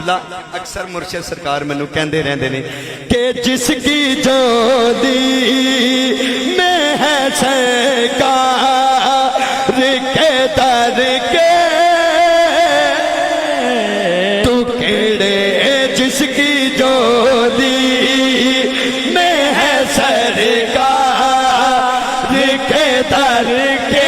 किबला अक्सर मुर्शिद सरकार मैनू कहते रहते ने कि जिसकी जो दी में है सरकार के दर के तू केड़े जिसकी जो दी में है सरकार के दर के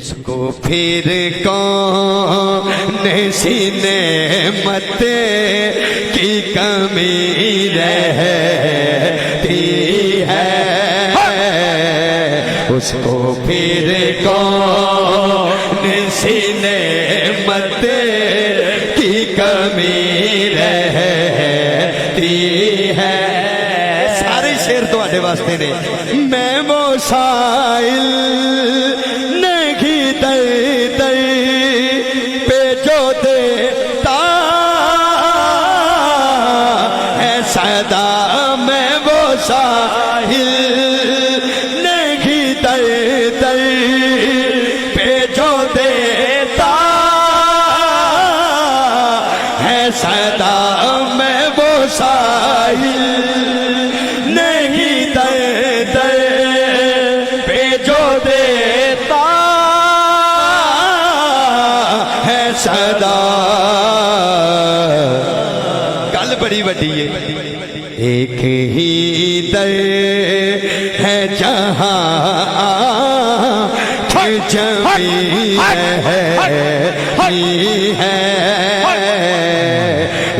उसको फिर कौन सी नेमत की कमी रहती है उसको फिर कौन सी नेमत की कमी रहती है। सारे शेर तुहाडे वास्ते ने। मैं वो साइल सदा मैं वो साहिल नहीं दर दर पे जो देता है सदा मैं वो साहिल नहीं दर दर पे जो देता है सदा। गल बड़ी वड्डी है। एक ही दर है जहाँ जमी है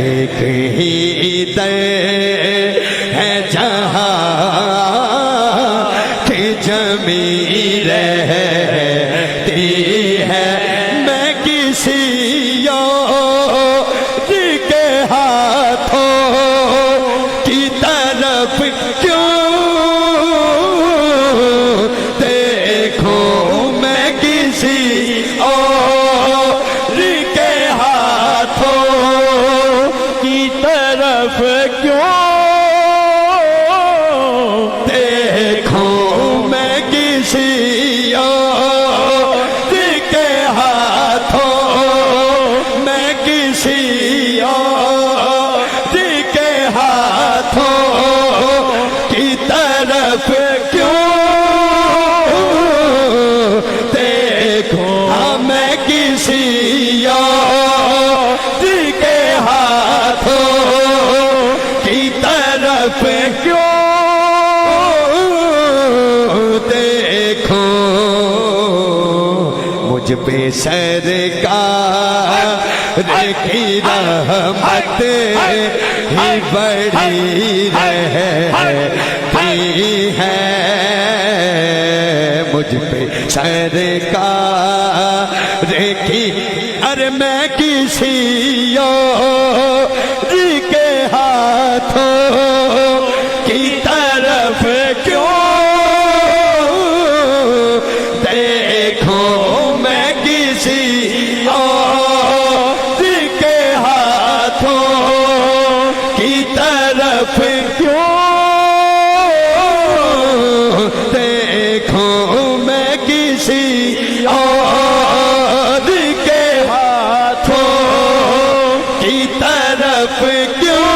एक ही दर है जहाँ जमी रहती है। मैं किसी के हाथों की तरफ क्यों देखूं मैं किसी और के हाथों की तरफ क्यों देखूं मैं किसी और के हाथों मैं किसी और के हाथों की तरफ क्यों देखूं मैं किसी और के हाथों की तरफ क्यों देखूं। मुझ पे सरकार की रहमत ही बड़ी रहती है। मुझ पे सरकार की अरे मैं किसी और के हाथों की तरफ क्यों देखूं मैं किसी और के हाथों की तरफ क्यों देखूं मैं किसी और के हाथों की तरफ क्यों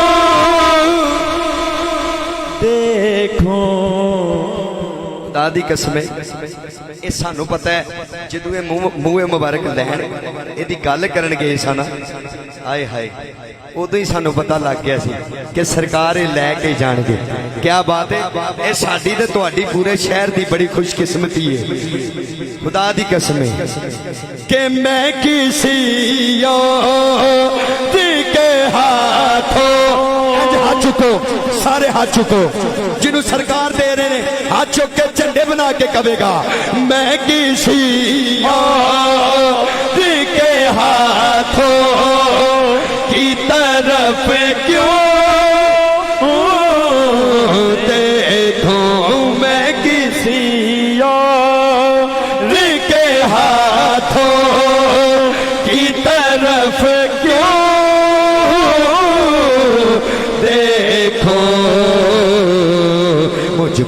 देखूं। खुदा दी कसम ये सानू पता है जदों ये मूहे मुबारक लैन इहदी गल करन गए सन हाय हाय उदों ही सानू पता लग गया सी कि सरकार ये लैके जाणगे। क्या बात है। ये साडी ते तुहाडी पूरे शहर दी बड़ी खुशकिस्मती है। खुदा दी कसम कि मैं किसी और के हाथों हाथ चुको सारे हाथ चुको जिन्हों सरकार दे रहे हैं हाथ चुक के झंडे बना के कहेगा मैं किसी और के हाथों की तरफ क्यों देखूं मैं किसी और के हाथ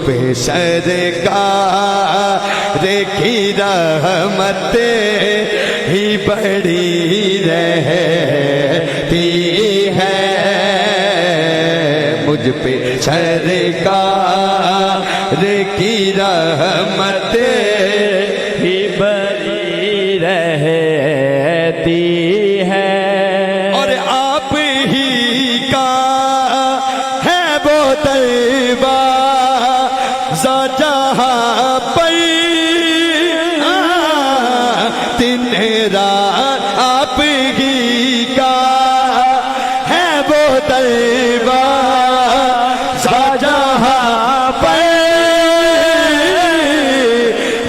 پہ سرکار کی رحمت ہی بڑی رہتی ہے، مجھ پہ سرکار کی رحمت ہی بڑی رہتی ہے، اور آپ ہی کا ہے وہ دروازہ جہاں پر دن رات آپ ہی کا ہے وہ دروازہ جہاں پر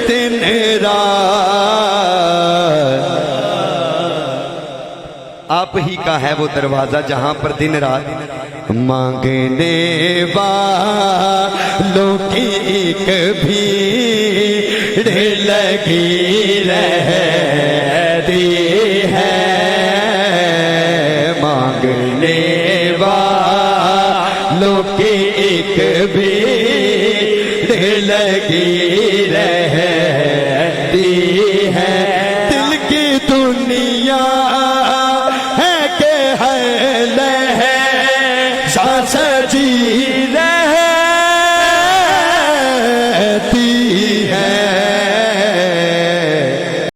دن رات آپ ہی کا ہے وہ دروازہ جہاں پر دن رات مانگنے والوں کی ایک بھیڑ لگی رہتی ہے، مانگنے والوں کی ایک بھیڑ لگی